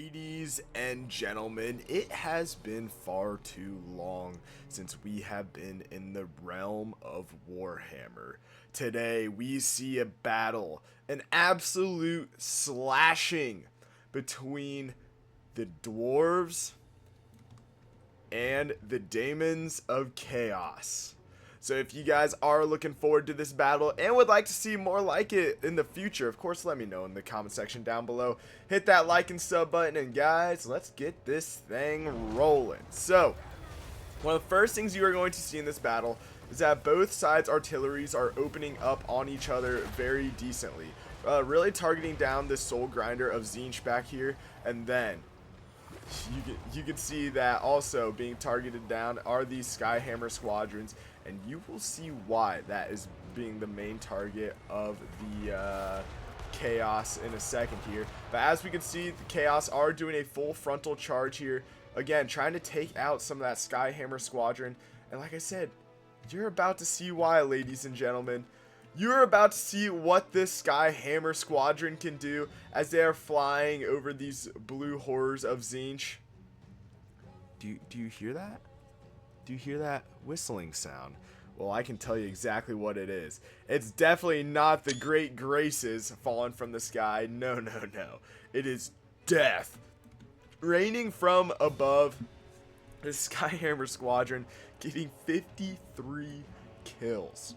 Ladies and gentlemen, it has been far too long since we have been in the realm of Warhammer. Today we see a battle, an absolute slashing between the dwarves and the Daemons of Chaos. So if you guys are looking forward to this battle and would like to see more like it in the future, of course let me know in the comment section down below. Hit that like and sub button, and guys, let's get this thing rolling. So one of the first things you are going to see in this battle is that both sides' artilleries are opening up on each other very decently. Really targeting down this soul grinder of Tzeentch back here, and then you can see that also being targeted down are these Skyhammer squadrons, and you will see why that is being the main target of the Chaos in a second here. But as we can see, the Chaos are doing a full frontal charge here, again trying to take out some of that Skyhammer squadron. And like I said, you're about to see why, ladies and gentlemen. You're about to see what this Skyhammer squadron can do as they are flying over these blue horrors of Tzeentch. Do you hear that? Do you hear that whistling sound? Well, I can tell you exactly what it is. It's definitely not the Great Graces falling from the sky. No, no, no. It is death raining from above. The Skyhammer squadron getting 53 kills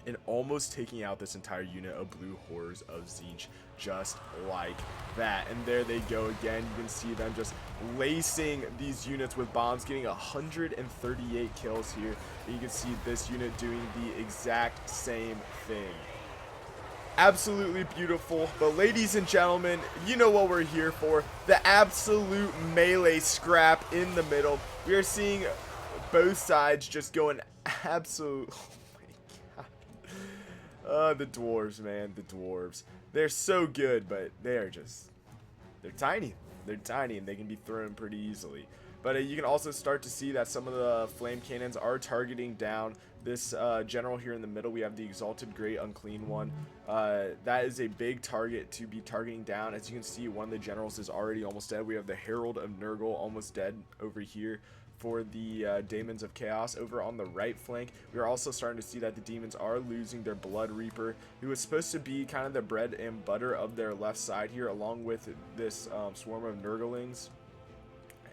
and almost taking out this entire unit of blue horrors of Tzeentch just like that. And there they go again. You can see them just lacing these units with bombs, getting 138 kills here. And you can see this unit doing the exact same thing. Absolutely beautiful. But ladies and gentlemen, you know what we're here for. The absolute melee scrap in the middle. We are seeing both sides just going absolute... the dwarves, man, the dwarves. They're so good, but they're tiny. They're tiny, and they can be thrown pretty easily. But you can also start to see that some of the flame cannons are targeting down this general here in the middle. We have the Exalted Great Unclean One. That is a big target to be targeting down. As you can see, one of the generals is already almost dead. We have the Herald of Nurgle almost dead over here for the Daemons of Chaos. Over on the right flank, we are also starting to see that the demons are losing their Blood Reaper, who is supposed to be kind of the bread and butter of their left side here, along with this swarm of Nurglings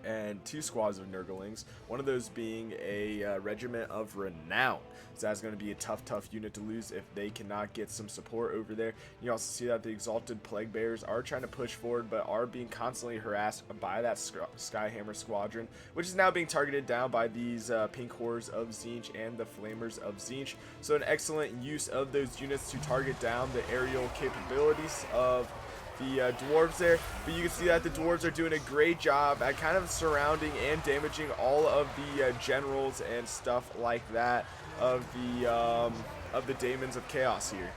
and two squads of Nurglings, one of those being a regiment of Renown. So that's going to be a tough unit to lose if they cannot get some support over there. You also see that the Exalted Plague Bearers are trying to push forward, but are being constantly harassed by that Skyhammer squadron, which is now being targeted down by these pink horrors of Tzeentch and the Flamers of Tzeentch. So an excellent use of those units to target down the aerial capabilities of the dwarves there. But you can see that the dwarves are doing a great job at kind of surrounding and damaging all of the generals and stuff like that of the Daemons of Chaos here.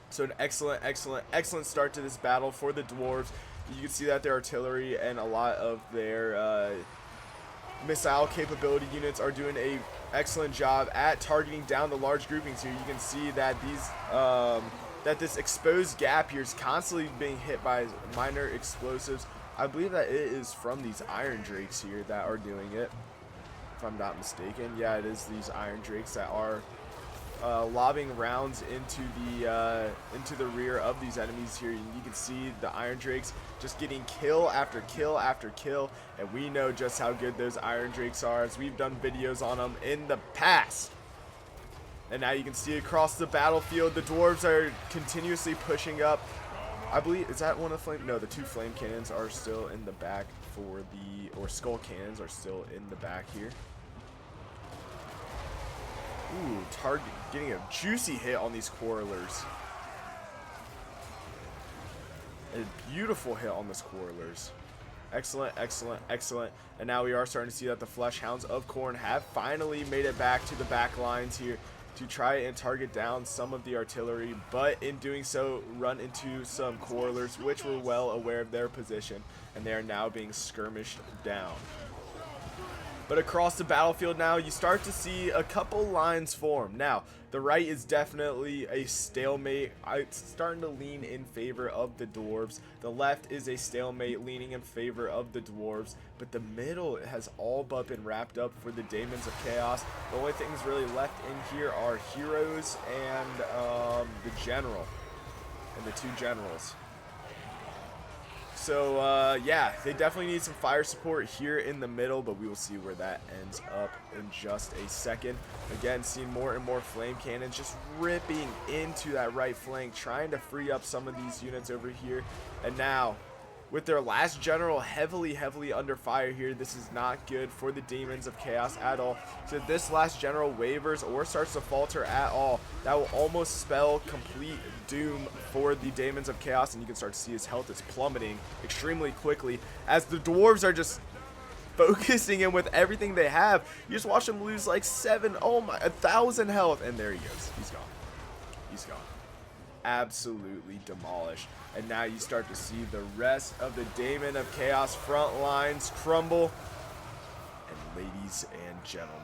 So an excellent start to this battle for the dwarves. You can see that their artillery and a lot of their missile capability units are doing a excellent job at targeting down the large groupings here. You can see that these that this exposed gap here is constantly being hit by minor explosives. I believe that it is from these Iron Drakes here that are doing it, if I'm not mistaken. Yeah, it is these Iron Drakes that are lobbing rounds into the rear of these enemies here. And you can see the Iron Drakes just getting kill after kill after kill, and we know just how good those Iron Drakes are, as we've done videos on them in the past. And now you can see across the battlefield, the dwarves are continuously pushing up. I believe, is that one of the flame? No, the two flame cannons are still in the back for the, or skull cannons are still in the back here. Ooh, target getting a juicy hit on these quarrelers. A beautiful hit on this quarrelers. Excellent. And now we are starting to see that the Flesh Hounds of Khorne have finally made it back to the back lines here to try and target down some of the artillery, but in doing so run into some quarrelers, which were well aware of their position, and they are now being skirmished down. But across the battlefield now, you start to see a couple lines form. Now, the right is definitely a stalemate. It's starting to lean in favor of the dwarves. The left is a stalemate, leaning in favor of the dwarves. But the middle has all but been wrapped up for the Daemons of Chaos. The only things really left in here are heroes and the general. And the two generals. So, yeah, they definitely need some fire support here in the middle, but we will see where that ends up in just a second. Again, seeing more and more flame cannons just ripping into that right flank, trying to free up some of these units over here. And now, with their last general heavily under fire here, this is not good for the Demons of Chaos at all. So if this last general wavers or starts to falter at all, that will almost spell complete doom for the Demons of Chaos, and you can start to see his health is plummeting extremely quickly as the dwarves are just focusing in with everything they have. You just watch him lose like 1,000 health, and there he goes. He's gone. He's gone. Absolutely demolished. And now you start to see the rest of the Daemon of Chaos front lines crumble. And ladies and gentlemen,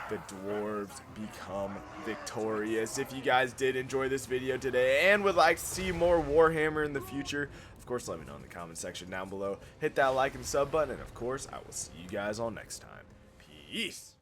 the dwarves become victorious. If you guys did enjoy this video today and would like to see more Warhammer in the future, of course, let me know in the comment section down below. Hit that like and sub button, and of course, I will see you guys all next time. Peace.